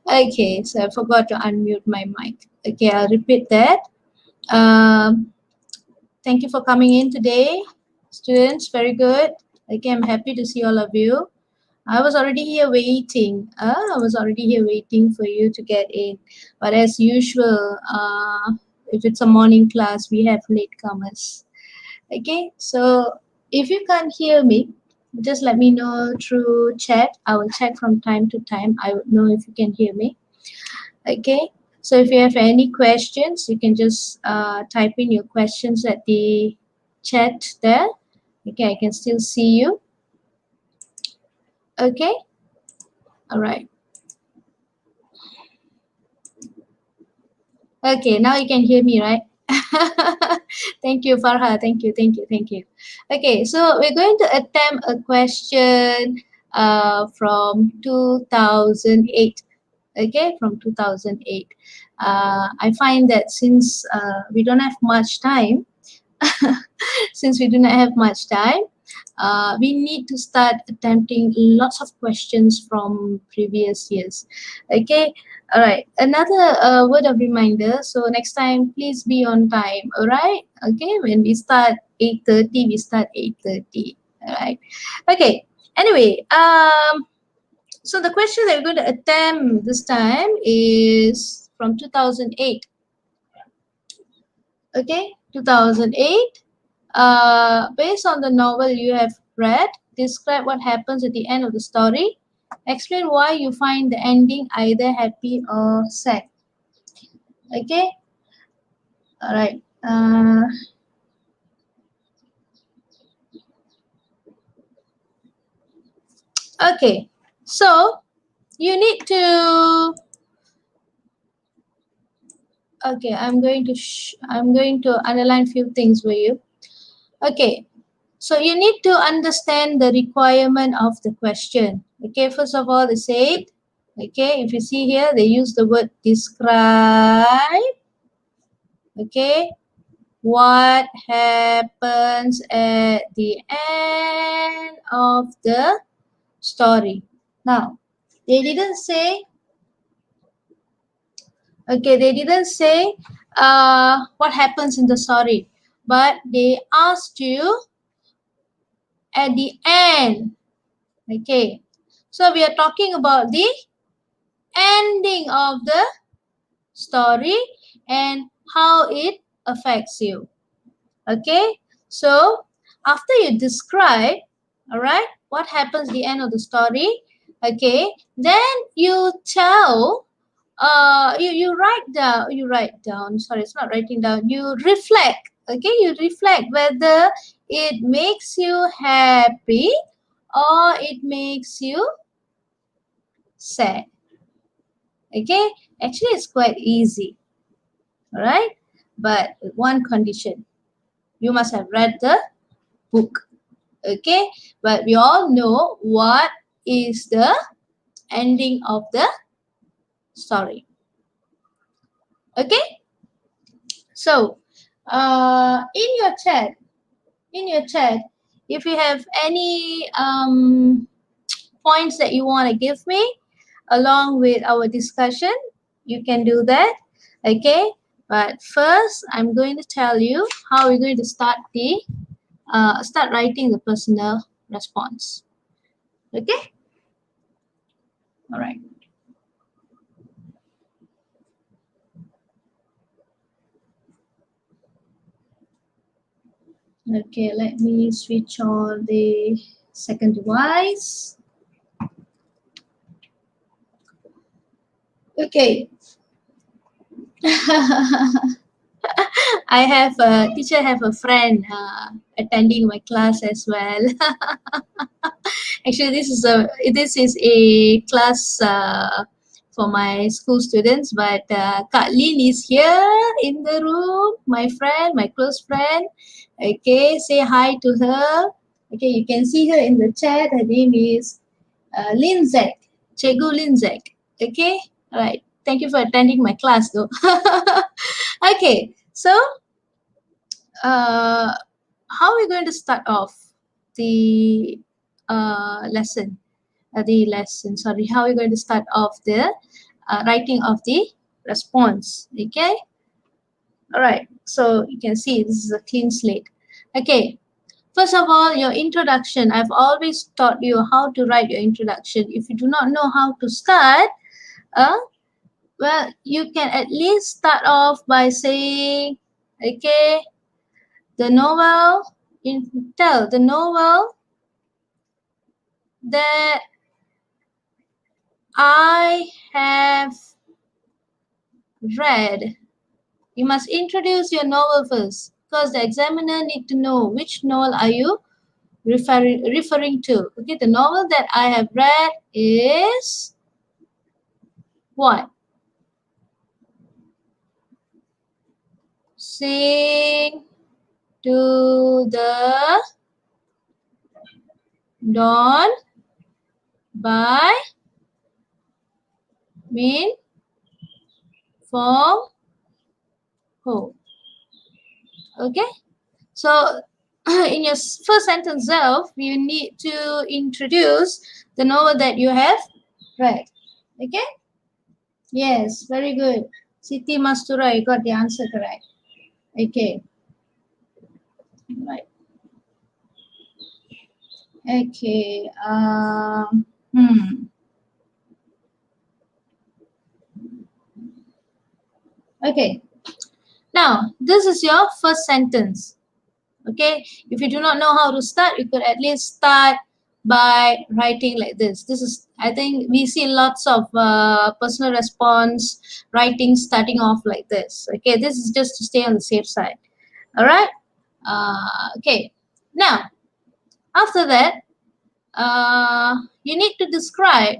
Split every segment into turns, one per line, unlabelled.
Okay, so I forgot to unmute my mic. Okay, I'll repeat that. Um, Thank you for coming in today, students. Very good. Okay, I'm happy to see all of you. I was already here waiting. I was already here waiting for you to get in. But as usual, if it's a morning class, we have latecomers. Okay, so if you can't hear me, just let me know through chat. I will check from time to time. I would know if you can hear me. Okay, so if you have any questions, you can just type in your questions at the chat there. Okay, I can still see you. Okay, all right. Okay, now you can hear me, right? Thank you, Farha. Thank you, thank you, thank you. Okay, so we're going to attempt a question from 2008. Okay, from 2008. I find that since we don't have much time, since we do not have much time, we need to start attempting lots of questions from previous years. Okay, all right. Another word of reminder. So next time, please be on time. All right. Okay. When we start 8:30, we start 8:30. All right. Okay. Anyway, so the question that we're going to attempt this time is from 2008. Okay, 2008. Based on the novel you have read, describe what happens at the end of the story. Explain why you find the ending either happy or sad. Okay, all right. Okay, so you need to. Okay, I'm going to underline few things for you. Okay, so you need to understand the requirement of the question. Okay, first of all, they say, okay, if you see here, they use the word describe. Okay, what happens at the end of the story? Now, they didn't say, okay, they didn't say what happens in the story, but they asked you at the end. Okay, so we are talking about the ending of the story and how it affects you. Okay, so after you describe, all right, what happens at the end of the story, okay, then you tell, you write down, sorry, it's not writing down, you reflect, okay, you reflect whether it makes you happy or it makes you sad. Okay, actually it's quite easy, all right, but with one condition, you must have read the book. Okay, but we all know what is the ending of the story. Okay, so in your chat, if you have any points that you want to give me along with our discussion, you can do that. Okay, but first I'm going to tell you how we're going to start writing the personal response. Okay, all right. Okay, let me switch on the second device. Okay. I have a teacher, have a friend attending my class as well. Actually, this is a class for my school students, but Kak Lin is here in the room, my friend, my close friend. Okay, say hi to her. Okay, you can see her in the chat. Her name is Linzek, Chegu Linzek. Okay, all right. Thank you for attending my class, though. Okay, so how are we going to start off the lesson? the lesson. Sorry, how we're going to start off the writing of the response. Okay. All right. So you can see this is a clean slate. Okay. First of all, your introduction. I've always taught you how to write your introduction. If you do not know how to start, well, you can at least start off by saying, okay, the novel, tell the novel that I have read. You must introduce your novel first because the examiner need to know which novel are you referring to. Okay, the novel that I have read is what? Sing to the dawn by Min Fong Ho. Okay, so in your first sentence itself, you need to introduce the novel that you have read. Okay. Yes, very good. Siti Mastura, you got the answer correct. Okay. Right. Okay. Okay. Now, this is your first sentence. Okay. If you do not know how to start, you could at least start by writing like this. This is, I think, we see lots of personal response writing starting off like this. Okay. This is just to stay on the safe side. All right. Okay. Now, after that, you need to describe.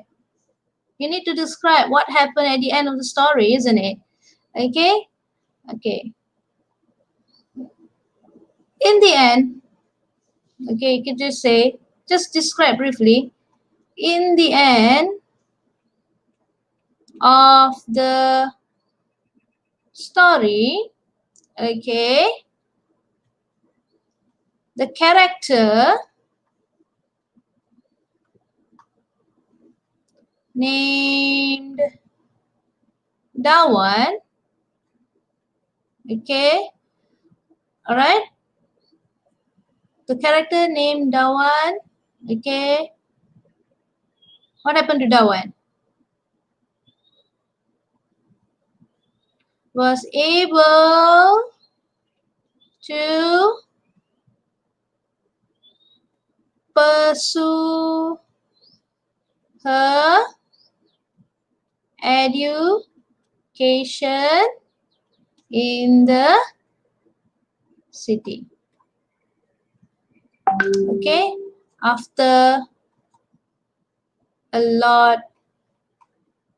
You need to describe what happened at the end of the story, isn't it? Okay. Okay. In the end, okay, you can just say, just describe briefly. In the end of the story, okay, the character named Dawan, okay, all right, the character named Dawan, okay, what happened to Dawan? Was able to pursue her education in the city. Okay, after a lot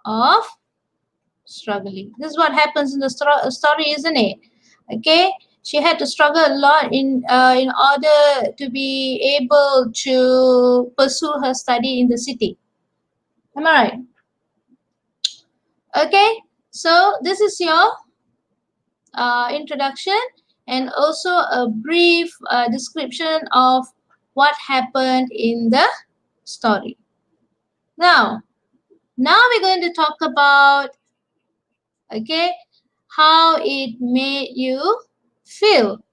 of struggling. This is what happens in the story, isn't it? Okay, she had to struggle a lot in order to be able to pursue her study in the city. Am I right? Okay, so this is your introduction and also a brief description of what happened in the story. Now we're going to talk about, okay, how it made you feel,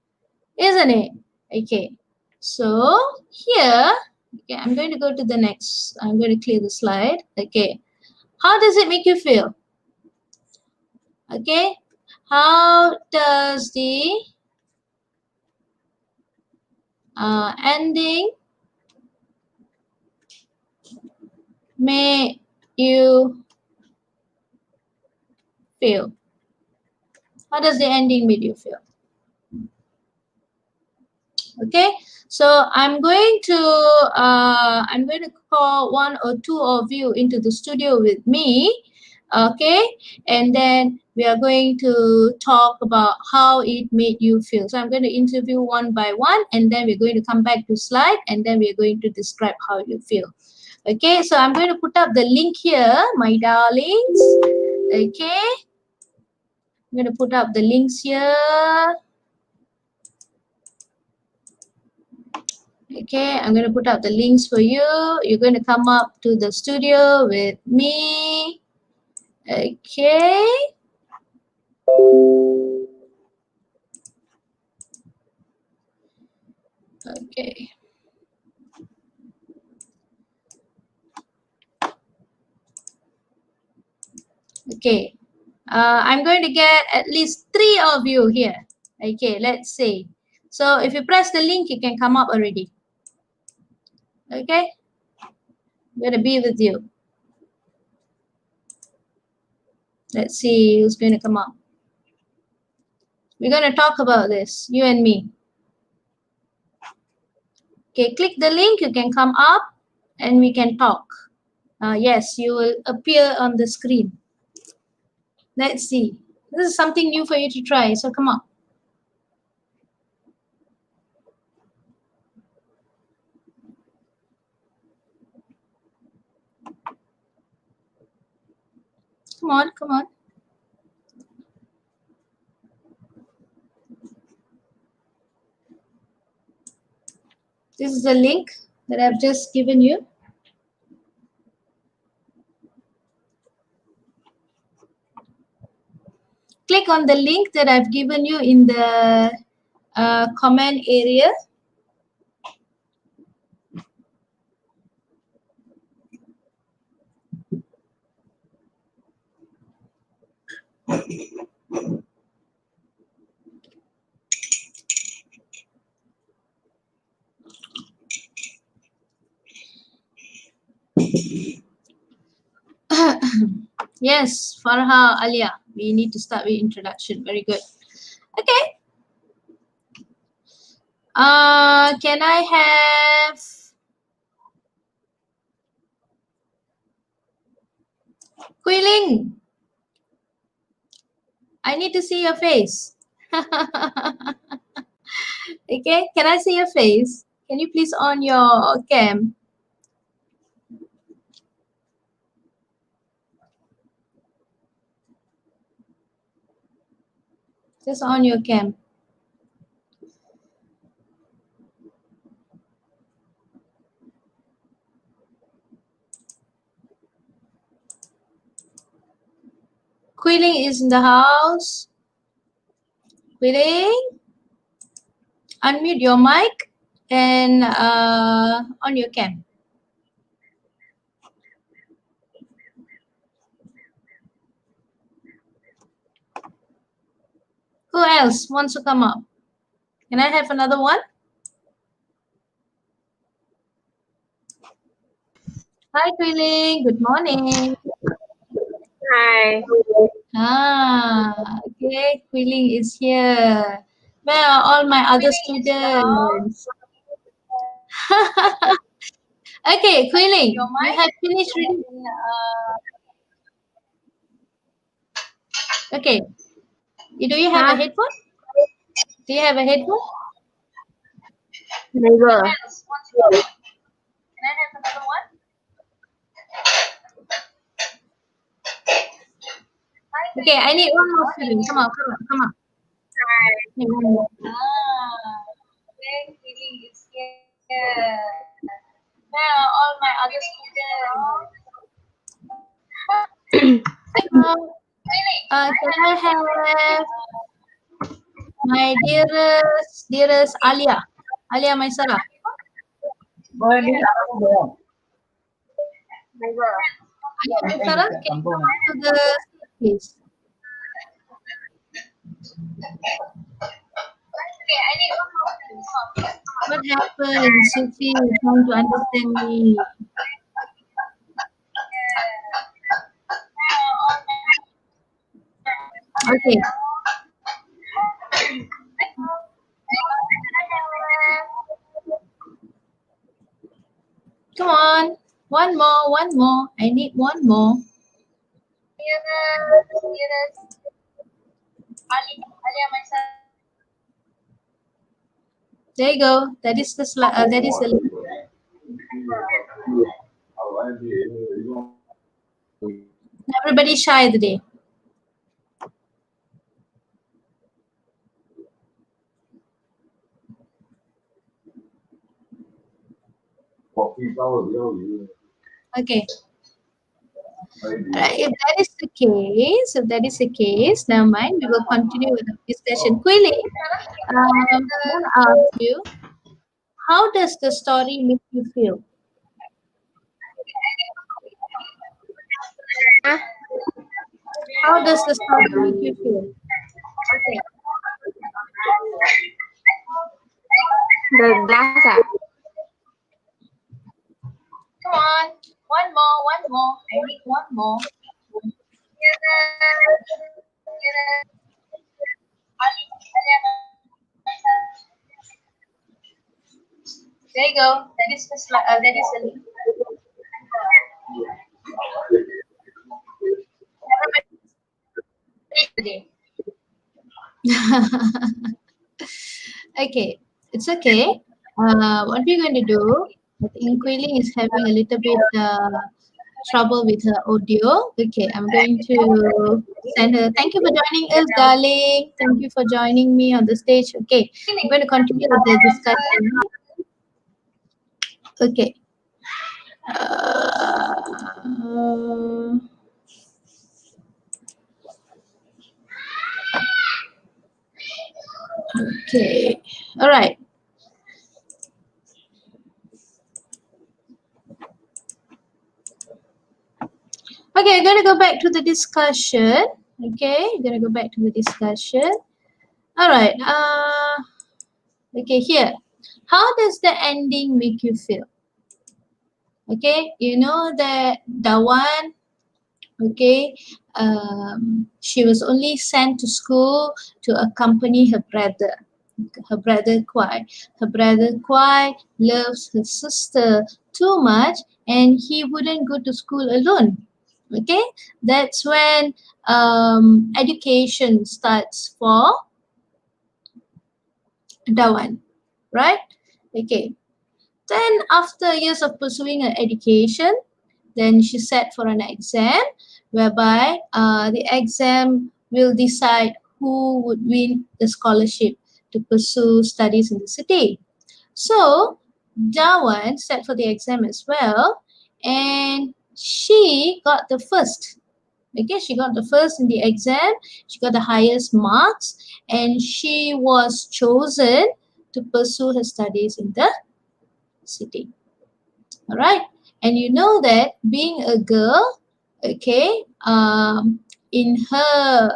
isn't it? Okay, so here, okay, I'm going to go to the next. I'm going to clear the slide. Okay, how does it make you feel? Okay, how does the ending make you feel? How does the ending make you feel? Okay, so I'm going to call one or two of you into the studio with me. Okay, and then we are going to talk about how it made you feel. So I'm going to interview one by one, and then we're going to come back to slide, and then we're going to describe how you feel. Okay, so I'm going to put up the link here, my darlings. Okay, I'm going to put up the links here. Okay, I'm going to put up the links for you. You're going to come up to the studio with me. Okay. Okay. Okay. I'm going to get at least 3 of you here. Okay, let's see. So if you press the link, you can come up already. Okay. I'm going to be with you. Let's see who's going to come up. We're going to talk about this, you and me. Okay, click the link, you can come up and we can talk. Yes, you will appear on the screen. Let's see. This is something new for you to try, so come on. Come on, come on. This is the link that I've just given you. Click on the link that I've given you in the comment area. Yes, Farha, Alia. We need to start with introduction. Very good. Okay. Can I have Quiling? I need to see your face. Okay, can I see your face? Can you please on your cam? Just on your cam. Quilling is in the house. Quilling, unmute your mic and on your cam. Who else wants to come up? Can I have another one? Hi, Quilling. Good morning.
Hi.
Okay. Quilling is here. Where are all my other students? Okay, Quilling, you have finished reading. Okay. Do you have a headphone? Do you have a headphone?
Never.
Can I have another one? Okay, I need one more student. Come on, come on, come on. Need one more. Okay, Quilling is here. Where are all my other students? Can I have my dearest Alia? Alia Maisara.
Never.
Alia Maisara, can you come to the stage, please? What happened, Sufi? Trying to understand me. Okay. Come on. One more, one more. I need one more. There you go. That is the slide. That is the link. Everybody shy today. Okay. Alright, if that is the case, never mind. We will continue with the discussion. Quilly, I want to ask you, how does the story make you feel?
Ah,
How does the story make you feel? Okay.
the glass ah.
Come on. One more, one more. I need one more. There you go. That is the that is the link. Today. Okay, it's okay. What we're going to do, I think Quilly is having a little bit trouble with her audio. Okay, I'm going to send her. Thank you for joining us, darling. Thank you for joining me on the stage. Okay, I'm going to continue with the discussion. Okay. Uh, okay. All right. Okay, I'm going to go back to the discussion. Okay, I'm going to go back to the discussion. All right. Okay, here. How does the ending make you feel? Okay, you know that the one, okay, she was only sent to school to accompany her brother Kwai. Her brother Kwai loves her sister too much and he wouldn't go to school alone. Okay, that's when education starts for Dawan, right? Okay, then after years of pursuing her education, then she sat for an exam whereby the exam will decide who would win the scholarship to pursue studies in the city. So Dawan sat for the exam as well and she got the first. Okay, she got the first in the exam, she got the highest marks, and she was chosen to pursue her studies in the city. All right, and you know that being a girl, okay, in her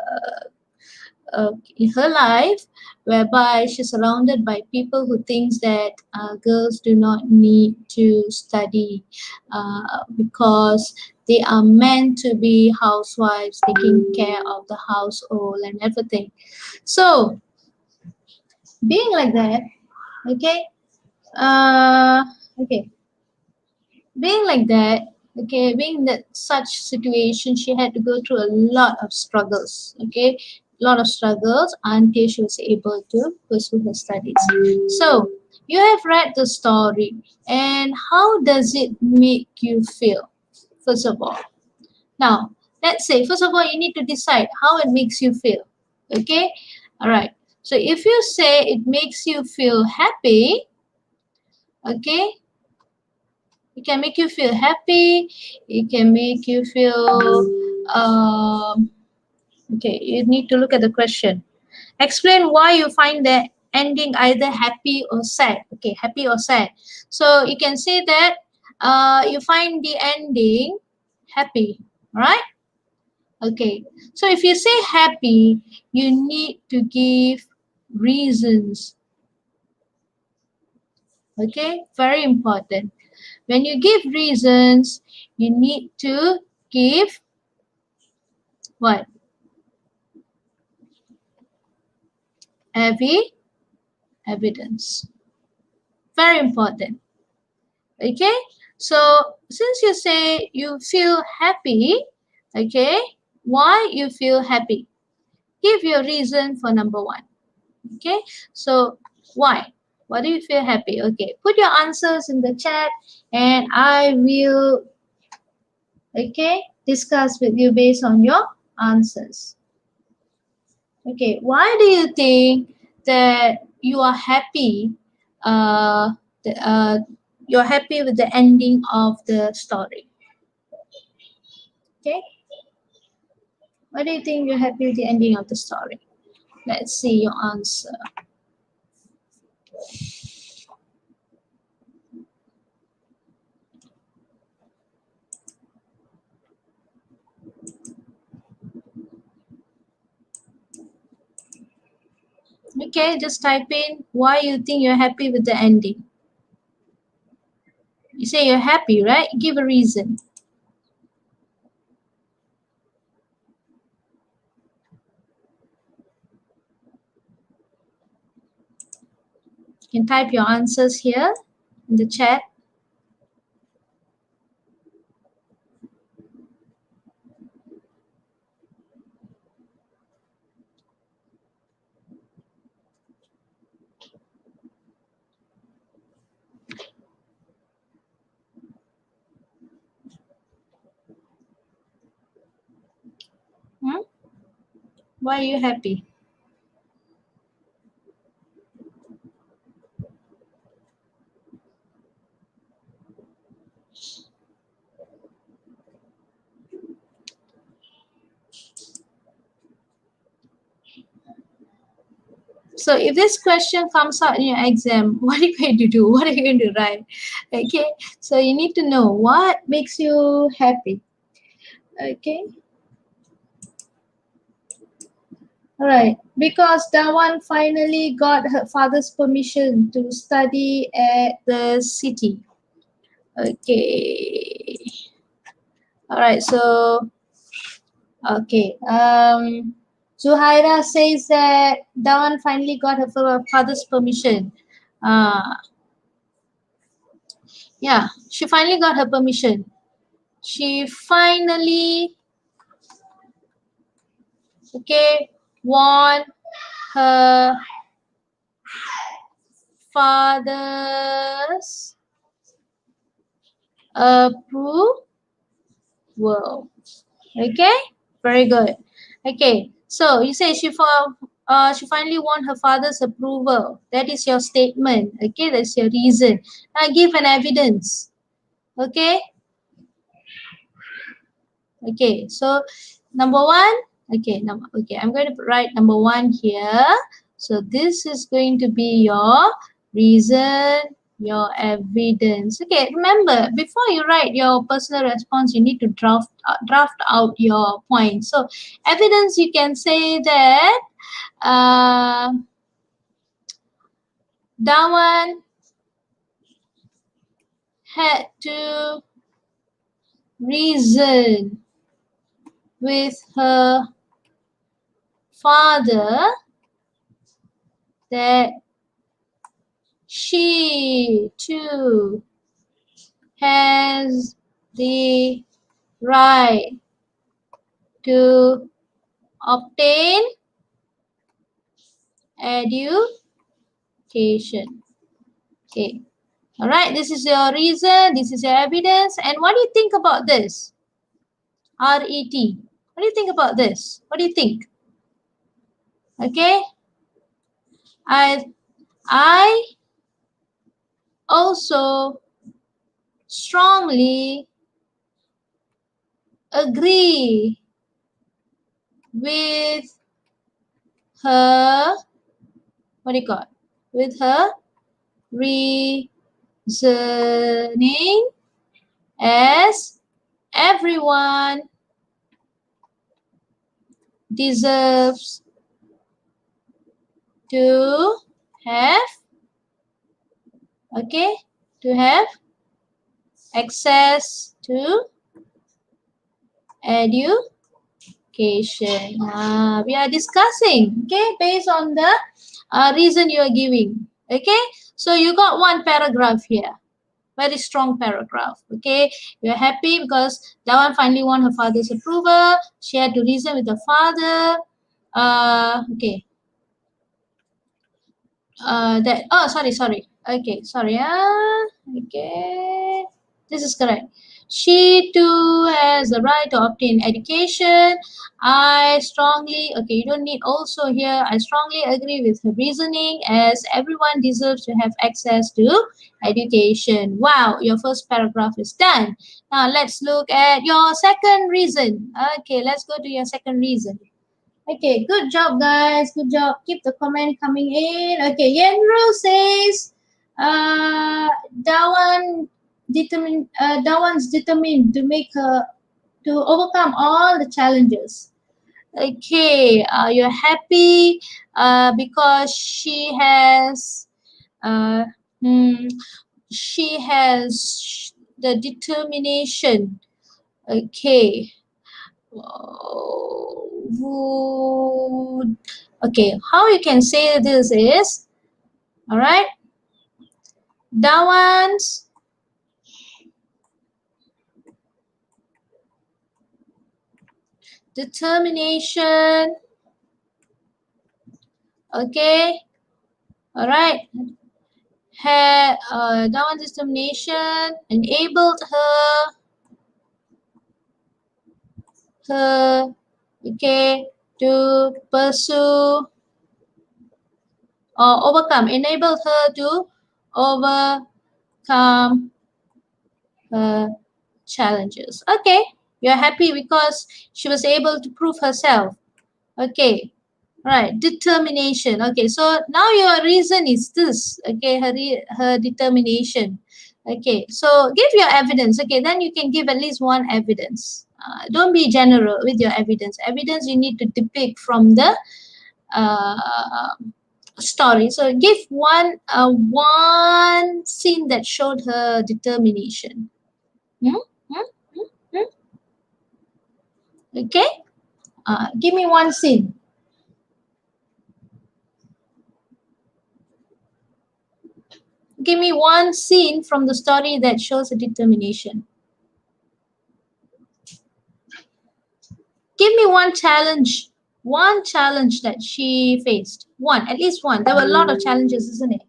life, whereby she's surrounded by people who thinks that girls do not need to study because they are meant to be housewives taking care of the household and everything. So being like that, okay, uh, okay, being like that, okay, being in that such situation, she had to go through a lot of struggles, okay, lot of struggles until she was able to pursue her studies. So you have read the story, and how does it make you feel? First of all, now let's say first of all you need to decide how it makes you feel. Okay, all right. So if you say it makes you feel happy, okay, it can make you feel happy. It can make you feel. Um, okay, you need to look at the question. Explain why you find the ending either happy or sad. Okay, happy or sad. So you can say that you find the ending happy. Right? Okay. So if you say happy, you need to give reasons. Okay, very important. When you give reasons, you need to give what? Heavy evidence. Very important. Okay, so since you say you feel happy, okay, why you feel happy? Give your reason for number one. Okay, so why? Why do you feel happy? Okay, put your answers in the chat and I will, okay, discuss with you based on your answers. Okay, why do you think that you are happy? Uh, the, uh, you're happy with the ending of the story? Okay, what do you think you're happy with the ending of the story? Let's see your answer. Okay, just type in why you think you're happy with the ending. You say you're happy, right? Give a reason. You can type your answers here in the chat. Hmm? Why are you happy? So if this question comes out in your exam, what are you going to do? What are you going to write? Okay, so you need to know what makes you happy. Okay, all right. Because Dawan finally got her father's permission to study at the city. Okay. All right. So okay. Zuhaira says that Dawan finally got her father's permission. Uh, yeah, she finally got her permission. She finally, okay, won her father's approval. Okay, very good. Okay, so you say she finally won her father's approval. That is your statement. Okay, that's your reason. Now give an evidence. Okay, okay. So number one. Okay. I'm going to write number one here. So this is going to be your reason, your evidence. Okay, remember before you write your personal response, you need to draft out your points. So evidence, you can say that Dawan had to reason with her father that she too has the right to obtain education. Okay. All right. This is your reason. This is your evidence. And what do you think about this? RET. What do you think about this? What do you think? Okay. I I also strongly agree with her, what do you call it? With her reasoning, as everyone deserves to have, okay, to have access to education. We are discussing, okay, based on the reason you are giving. Okay, so you got one paragraph here, very strong paragraph. Okay, you're happy because Dawan finally won her father's approval. She had to reason with her father. Okay. That, oh, sorry. Okay, sorry. Okay, this is correct. She too has the right to obtain education. I strongly, okay, you don't need also here. I strongly agree with her reasoning as everyone deserves to have access to education. Wow, your first paragraph is done. Now let's look at your second reason. Okay, let's go to your second reason. Okay, good job, guys. Good job. Keep the comment coming in. Okay, Yenro says, Dawan's determined to make her to overcome all the challenges. Okay, you're happy because uh, hmm, she has the determination. Okay, would okay, how you can say this is, all right, Dawan's determination, okay, all right, Dawan's determination enabled her, okay, to pursue or overcome, enabled her to overcome her challenges. Okay, you're happy because she was able to prove herself. Okay, right, determination. Okay, so now your reason is this. Okay, her determination. Okay, so give your evidence. Okay, then you can give at least one evidence. Don't be general with your evidence. Evidence you need to depict from the uh, story. So give one scene that showed her determination. Hmm? Hmm? Hmm? Hmm? Okay, give me one scene. Give me one scene from the story that shows a determination. Give me one challenge that she faced. One, at least one. There were a lot of challenges, isn't it?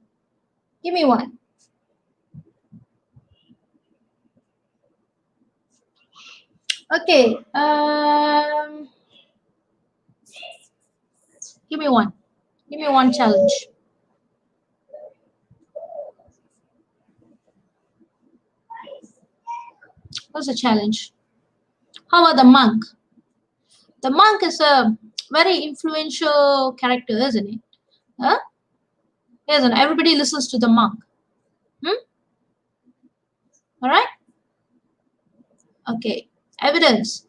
Give me one. Okay. Give me one. Give me one challenge. What's the challenge? How about the monk? The monk is a very influential character, isn't it? Huh? Isn't everybody listens to the monk? Hmm? All right. Okay. Evidence.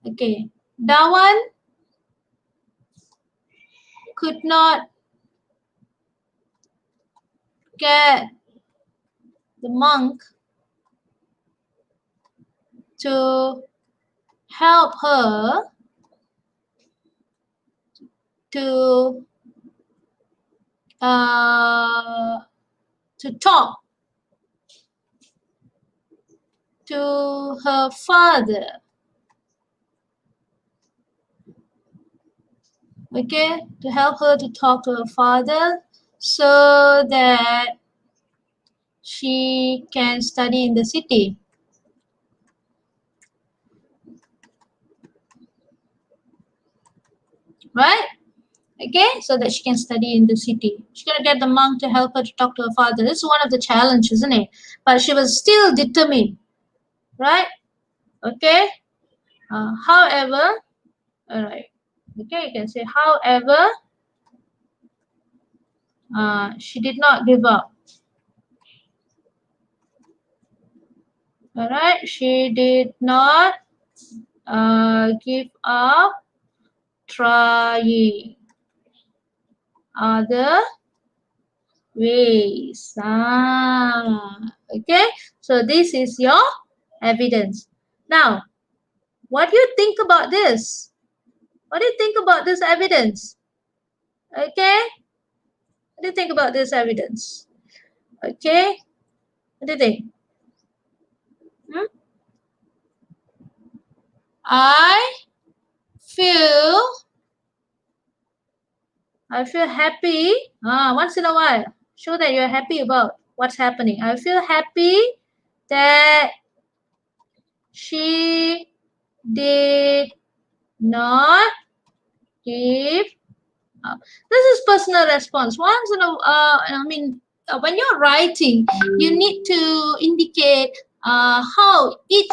Okay. Dawan could not get the monk to help her to uh, to talk to her father. Okay, to help her to talk to her father so that she can study in the city. Right? Okay, so that she can study in the city. She's gonna get the monk to help her to talk to her father. This is one of the challenges, isn't it? But she was still determined, right? Okay. However, all right. Okay, you can say, however, she did not give up. All right, she did not give up trying other ways. Okay, so this is your evidence. Now, what do you think about this? What do you think about this evidence? Okay, what do you think about this evidence? Okay, what do you think? Hmm? I feel I feel happy. Once in a while, show that you're happy about what's happening. I feel happy that she did not give up. This is personal response. Once in a, when you're writing, you need to indicate how each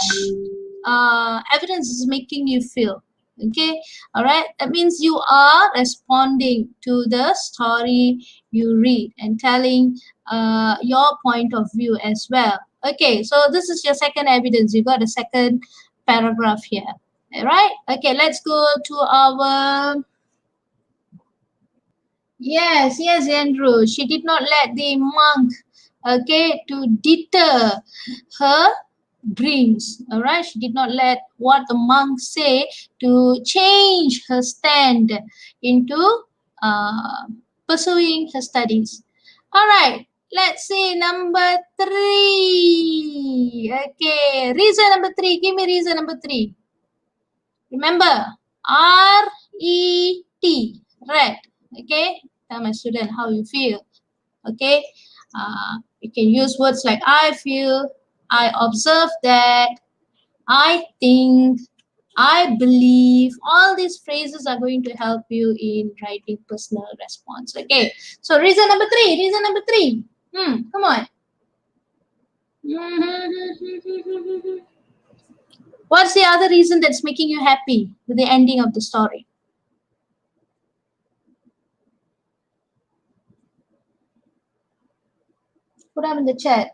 evidence is making you feel. Okay, all right. That means you are responding to the story you read and telling your point of view as well. Okay, so this is your second evidence. You got a second paragraph here. All right. Okay, let's go to our. Yes, yes, Andrew. She did not let the monk, okay, to deter her dreams. All right, she did not let what the monk say to change her stand into uh, pursuing her studies. All right, let's see number three. Okay, reason number three. Give me reason number three. Remember, RET, red. Okay, tell my student how you feel. Okay, you can use words like I feel, I observe that, I think, I believe. All these phrases are going to help you in writing personal response. Okay, so reason number three. Reason number three. Come on. What's the other reason that's making you happy with the ending of the story? Put them in the chat.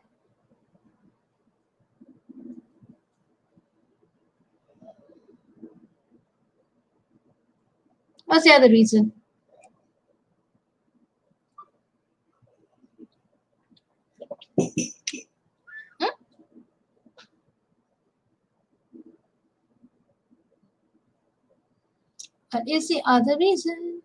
What's the other reason? Hmm? What is the other reason?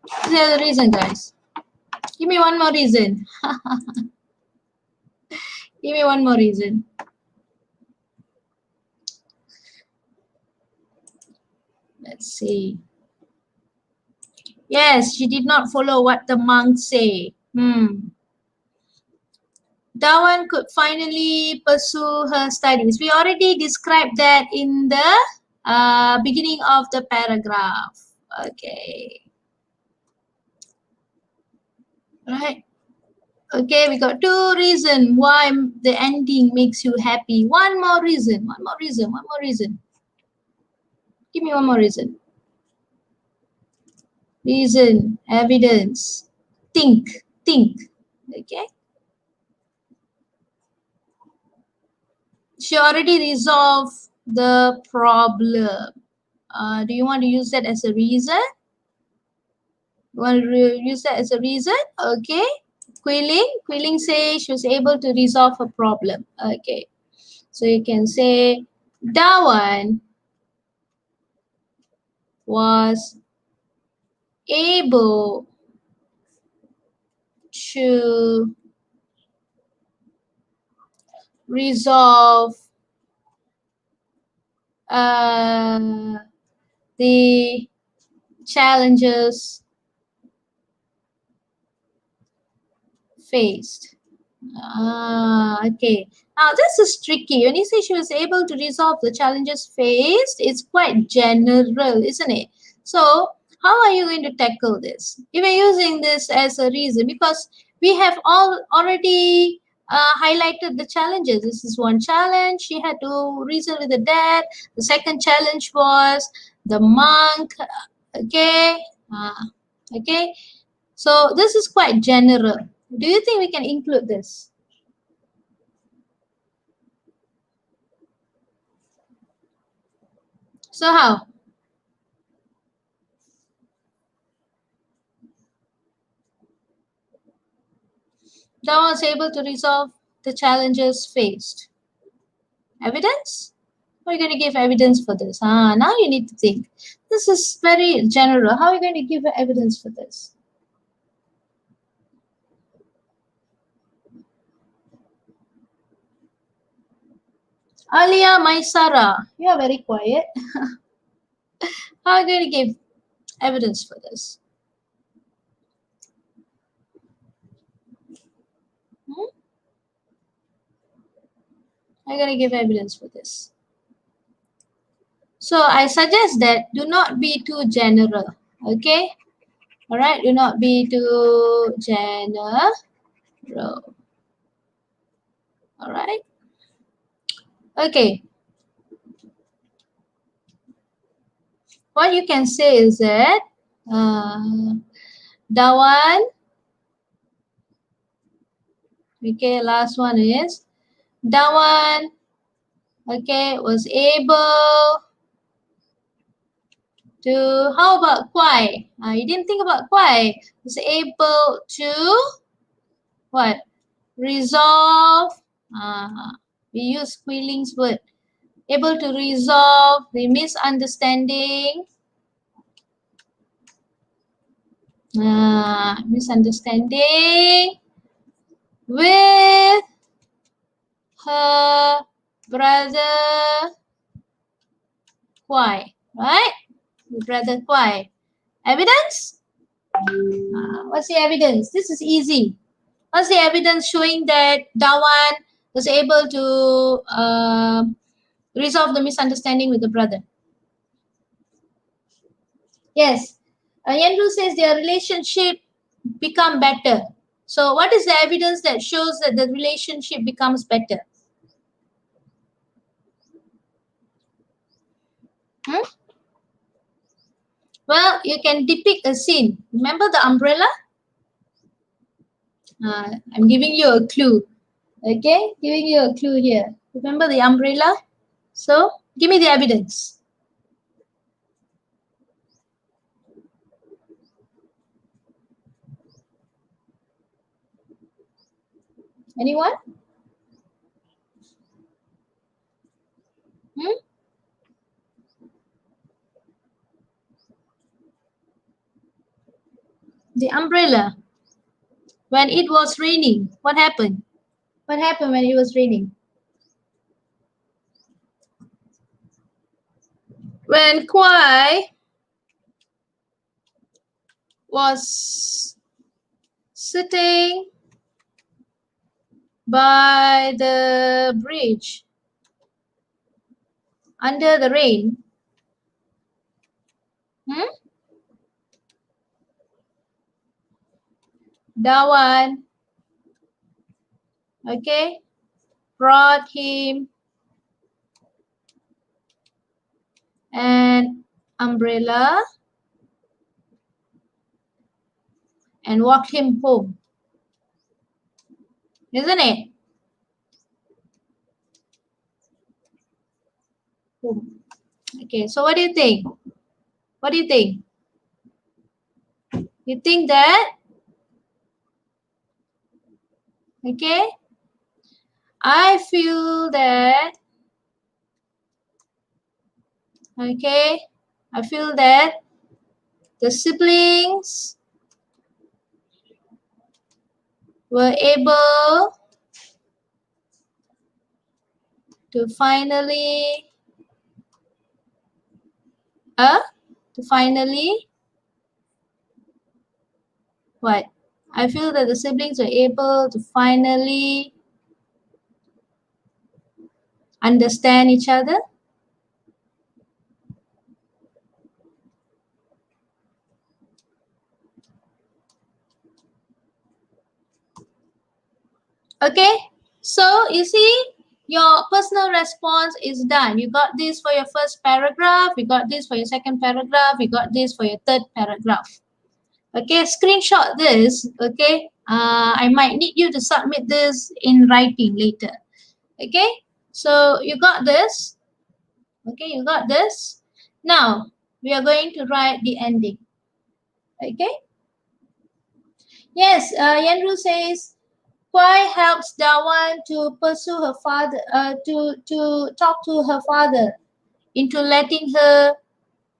What's the other reason, guys? Give me one more reason. Give me one more reason. Let's see. Yes, she did not follow what the monk say. Dawan could finally pursue her studies. We already described that in the beginning of the paragraph. Okay. Right. Okay, we got two reasons why the ending makes you happy. One more reason, one more reason, one more reason. Give me one more reason. Reason, evidence, think. Okay. She already resolved the problem. Do you want to use that as a reason? You want to use that as a reason? Okay. Quilling says she was able to resolve a problem. Okay. So you can say Dawan was able to resolve the challenges faced. Okay. Now this is tricky. When you say she was able to resolve the challenges faced, it's quite general, isn't it? So how are you going to tackle this? If you're using this as a reason, because we have already highlighted the challenges. This is one challenge. She had to reason with the dad. The second challenge was the monk. Okay. Okay. So this is quite general. Do you think we can include this? So how? Dawn was able to resolve the challenges faced. Evidence? How are you going to give evidence for this? Now you need to think. This is very general. How are you going to give evidence for this? Alia Maisara, you are very quiet. How are you going to give evidence for this? How are you going to give evidence for this? So I suggest that do not be too general. Okay? Alright, do not be too general. Alright? Okay. What you can say is that Dawan, okay, last one is Dawan, okay, was able to, how about Kwai? You didn't think about Kwai. Was able to, what? Resolve, we use Quilling's word. Able to resolve the misunderstanding, misunderstanding with her brother Kwai, right? With brother Kwai. Evidence? What's the evidence? This is easy. What's the evidence showing that Dawan was able to resolve the misunderstanding with the brother? Yes. Yendru says their relationship become better. So what is the evidence that shows that the relationship becomes better? Well, you can depict a scene. Remember the umbrella? I'm giving you a clue. Okay, giving you a clue here. Remember the umbrella? So, give me the evidence. Anyone? The umbrella. When it was raining, what happened? What happened when it was raining? When Kwai was sitting by the bridge under the rain, Dawan, okay, brought him an umbrella and walked him home. Isn't it? Home. Okay, so what do you think? What do you think? You think that? Okay. I feel that, okay, I feel that the siblings were able to finally, what? I feel that the siblings were able to finally understand each other. Okay, so you see, your personal response is done. You got this for your first paragraph, you got this for your second paragraph, you got this for your third paragraph. Okay, screenshot this. Okay, I might need you to submit this in writing later. Okay, so you got this. Okay, you got this. Now we are going to write the ending. Okay. Yes, Yandru says Kwai helps Dawan to pursue her father, to talk to her father into letting her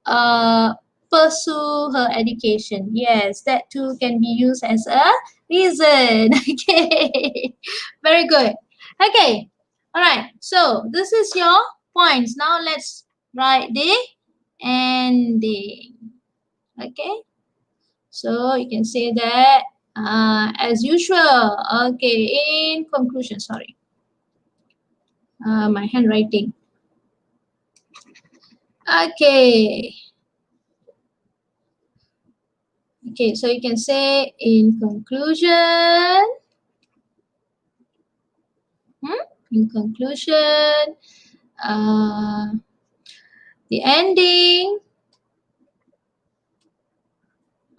uh, pursue her education. Yes, that too can be used as a reason. Okay, very good. Okay, all right. So this is your points. Now let's write the ending. Okay, so you can say that as usual. Okay, in conclusion, sorry, my handwriting. Okay. Okay, so you can say in conclusion, in conclusion, uh, the ending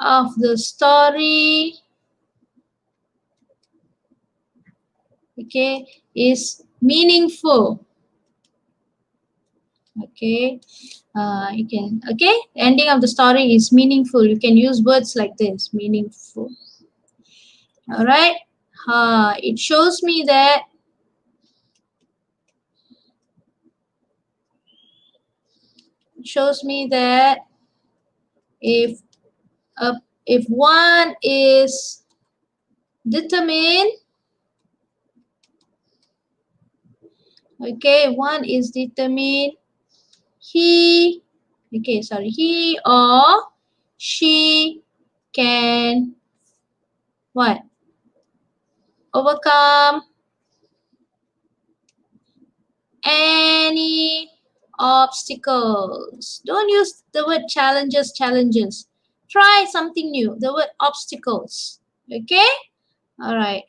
of the story, okay, is meaningful. Okay, you can, okay, ending of the story is meaningful. You can use words like this, meaningful. All right, it shows me that if uh, if one is determined, okay, one is determined, he, okay, sorry, he or she can what? Overcome any obstacles. Don't use the word challenges. Try something new. The word obstacles. Okay? All right.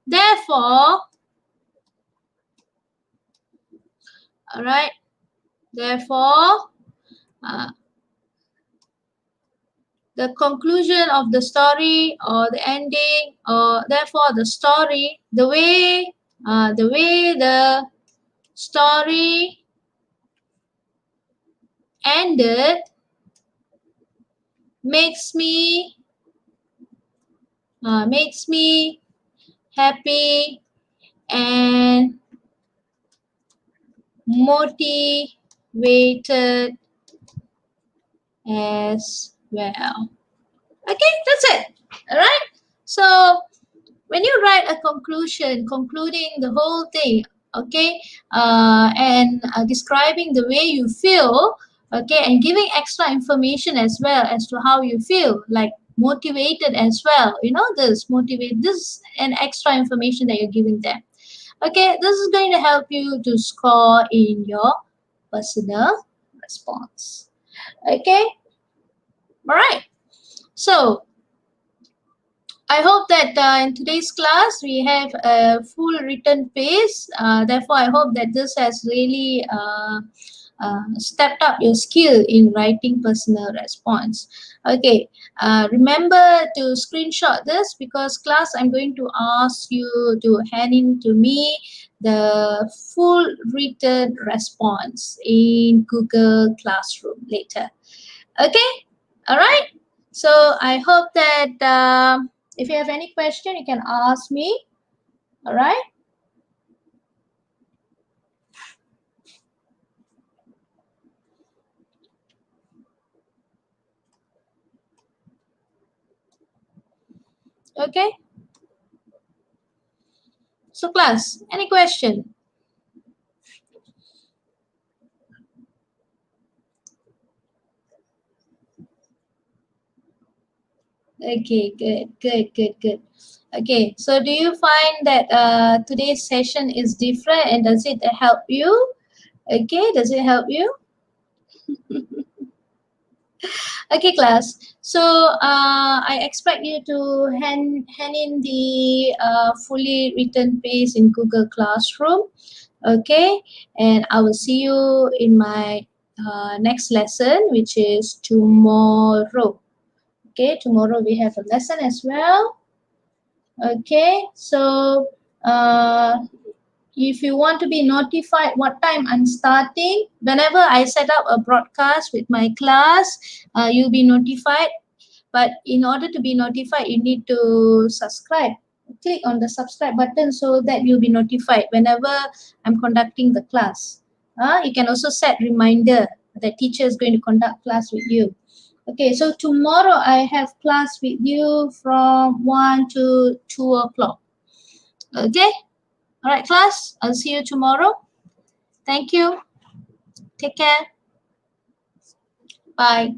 Therefore, all right. Therefore, uh, the conclusion of the story or the ending, or therefore the story, the way the story ended makes me happy and motivated as well. Okay, that's it. All right. So when you write a conclusion, concluding the whole thing, okay, and describing the way you feel, okay, and giving extra information as well as to how you feel, like motivated as well. You know, this is an extra information that you're giving them. Okay, this is going to help you to score in your personal response. Okay, all right. So I hope that in today's class we have a full written pace. Therefore, I hope that this has really stepped up your skill in writing personal response. Okay, remember to screenshot this, because class I'm going to ask you to hand in to me the full written response in Google Classroom later. Okay, all right. So I hope that if you have any question, you can ask me. All right. Okay. So class, any question? Okay, good. Okay, so do you find that today's session is different, and does it help you? Okay, does it help you? Okay, class. So I expect you to hand in the fully written piece in Google Classroom. Okay, and I will see you in my next lesson, which is tomorrow. Okay, tomorrow we have a lesson as well. Okay, so if you want to be notified what time I'm starting, whenever I set up a broadcast with my class, you'll be notified. But in order to be notified, you need to subscribe. click on the subscribe button so that you'll be notified whenever I'm conducting the class. You can also set reminder that teacher is going to conduct class with you. Okay, so tomorrow I have class with you from 1 to 2 o'clock. Okay, all right, class, I'll see you tomorrow. Thank you. Take care. Bye.